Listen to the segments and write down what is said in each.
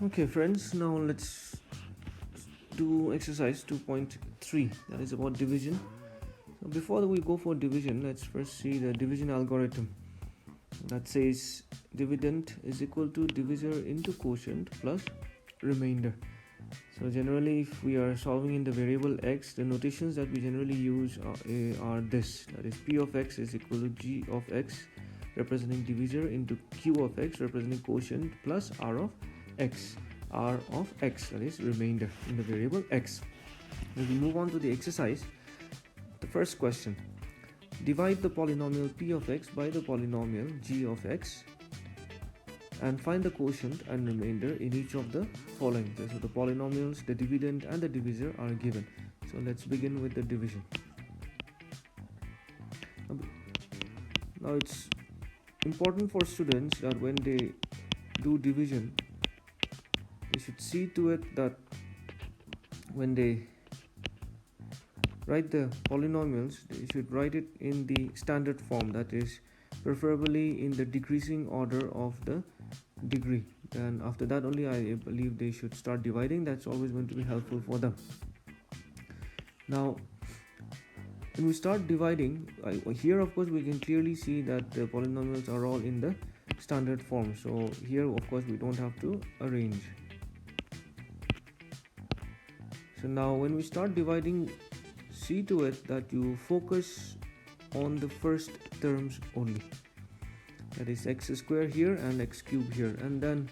Okay friends, now let's do exercise 2.3, that is about division. So before we go for division, let's first see the division algorithm. That says dividend is equal to divisor into quotient plus remainder. So generally if we are solving in the variable x, the notations that we generally use are this, that is p of x is equal to g of x representing divisor into q of x representing quotient plus r of x, that is remainder in the variable x. If we move on to the exercise, the first question: divide the polynomial p of x by the polynomial g of x and find the quotient and remainder in each of the following. So the polynomials, the dividend and the divisor are given. So let's begin with the division. Now it's important for students that when they do division, they should see to it that when they write the polynomials, they should write it in the standard form, that is preferably in the decreasing order of the degree. And after that only I believe they should start dividing. That's always going to be helpful for them. Now when we start dividing, here of course we can clearly see that the polynomials are all in the standard form. So here of course we don't have to arrange. So now when we start dividing, see to it that you focus on the first terms only, that is x square here and x cube here, and then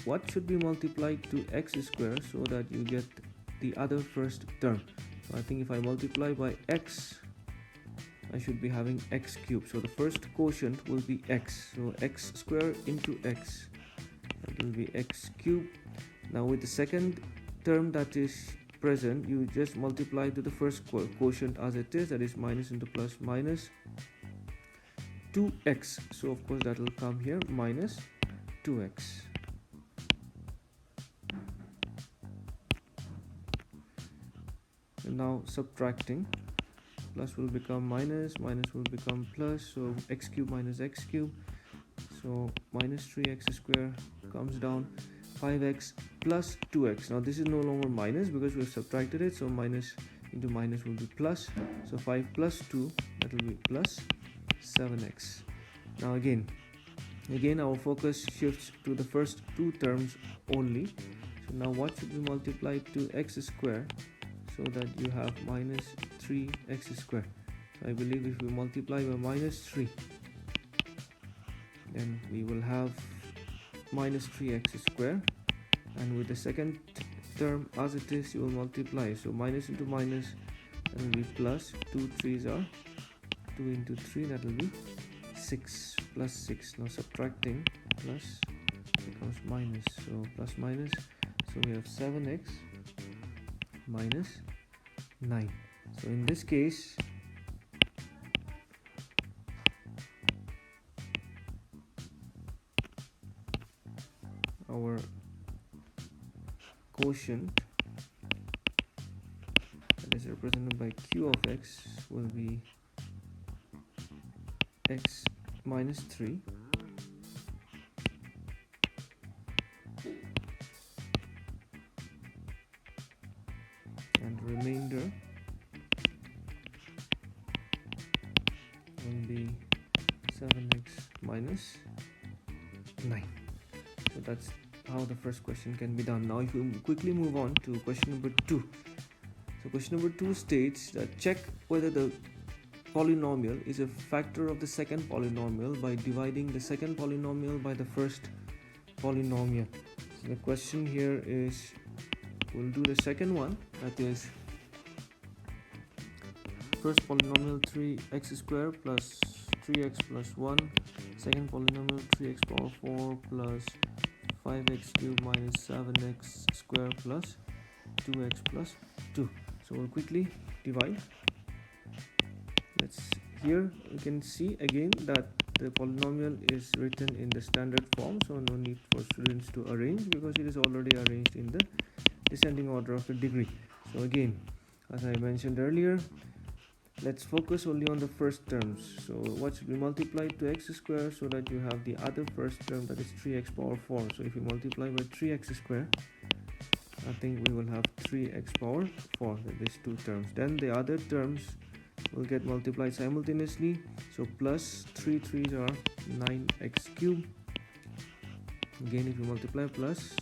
what should be multiplied to x square so that you get the other first term. So I think if I multiply by x, I should be having x cube. So the first quotient will be x, so x square into x, that will be x cube. Now with the second term that is present, you just multiply to the first quotient as it is, that is minus into plus, minus 2x. So of course that will come here, minus 2x. And now subtracting, plus will become minus, minus will become plus, so x cube minus x cube, so minus 3x square comes down, 5x plus 2x. Now this is no longer minus because we have subtracted it, so minus into minus will be plus, so 5 plus 2, that will be plus 7x. Now again our focus shifts to the first two terms only. So now what should be multiplied to x square so that you have minus 3x square. So I believe if we multiply by minus 3, then we will have minus 3x square, and with the second term as it is you will multiply, so minus into minus, that will be plus, 2 3s are 2 into 3, that will be 6 plus 6. Now subtracting, plus becomes minus, so plus minus, so we have 7x minus 9. So in this case our quotient, that is represented by q of x, will be x minus 3 and remainder will be 7x minus 9. So that's how the first question can be done. Now if we quickly move on to question number 2. So question number 2 states that check whether the polynomial is a factor of the second polynomial by dividing the second polynomial by the first polynomial. So the question here is, we'll do the second one, that is first polynomial 3x square plus 3x plus 1, second polynomial 3x power 4 plus 5x cube minus 7x square plus 2x plus 2. So we'll quickly divide. Here you can see again that the polynomial is written in the standard form, so no need for students to arrange because it is already arranged in the descending order of the degree. So again, as I mentioned earlier, let's focus only on the first terms. So what should be multiplied to x square so that you have the other first term, that is 3x power 4. So if you multiply by 3x square, I think we will have 3x power 4, these two terms. Then the other terms will get multiplied simultaneously. So plus 3 3s are 9x cubed. Again, if you multiply, plus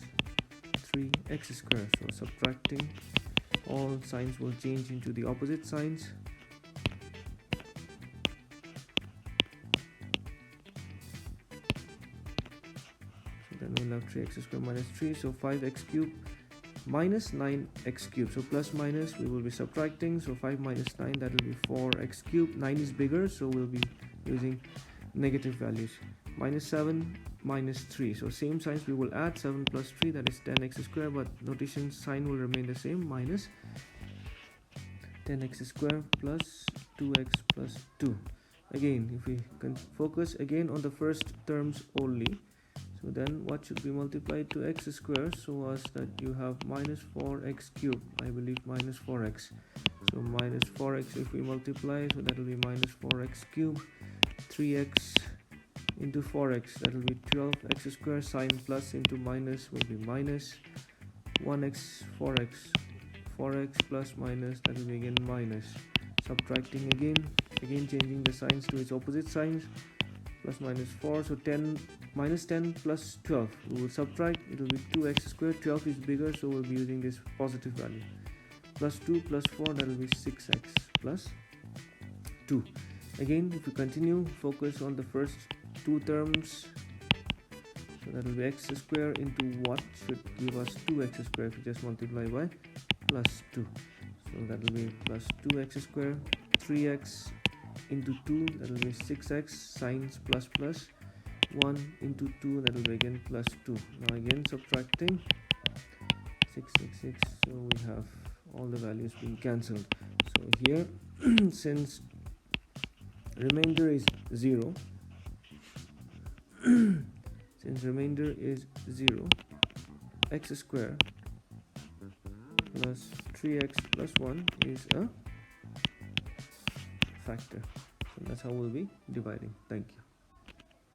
3x square. So subtracting, all signs will change into the opposite signs. So then we'll have 3x square minus 3, so 5x cubed minus 9x cubed. So plus minus, we will be subtracting, so 5 minus 9, that will be 4x cubed. 9 is bigger, so we'll be using negative values. Minus 7 minus 3, so same signs we will add. 7 plus 3, that is 10x square, but notation sign will remain the same, minus 10x square plus 2x plus 2. Again, if we can focus again on the first terms only, so then what should be multiplied to x square so as that you have minus 4x cubed, I believe minus 4x. So minus 4x if we multiply, so that will be minus 4x cubed. 3x into 4x, that will be 12x square. Sign plus into minus will be minus 1x 4x. 4x plus minus, that will be again minus. Subtracting again changing the signs to its opposite signs. Plus minus 4, so 10 minus 10 plus 12, we will subtract, it will be 2x squared. 12 is bigger, so we'll be using this positive value. Plus 2 plus 4, that will be 6x plus 2. Again, if we continue, focus on the first two terms, so that will be x square into what should give us 2x square if we just multiply by plus 2. So that will be plus 2x square. 3x into 2, that will be 6x. Signs plus plus. 1 into 2, that will be again plus 2. Now again subtracting, 6 6 6, so we have all the values being cancelled. So here since remainder is 0, since remainder is 0, x square plus 3x plus 1 is a factor. So that's how we'll be dividing. Thank you.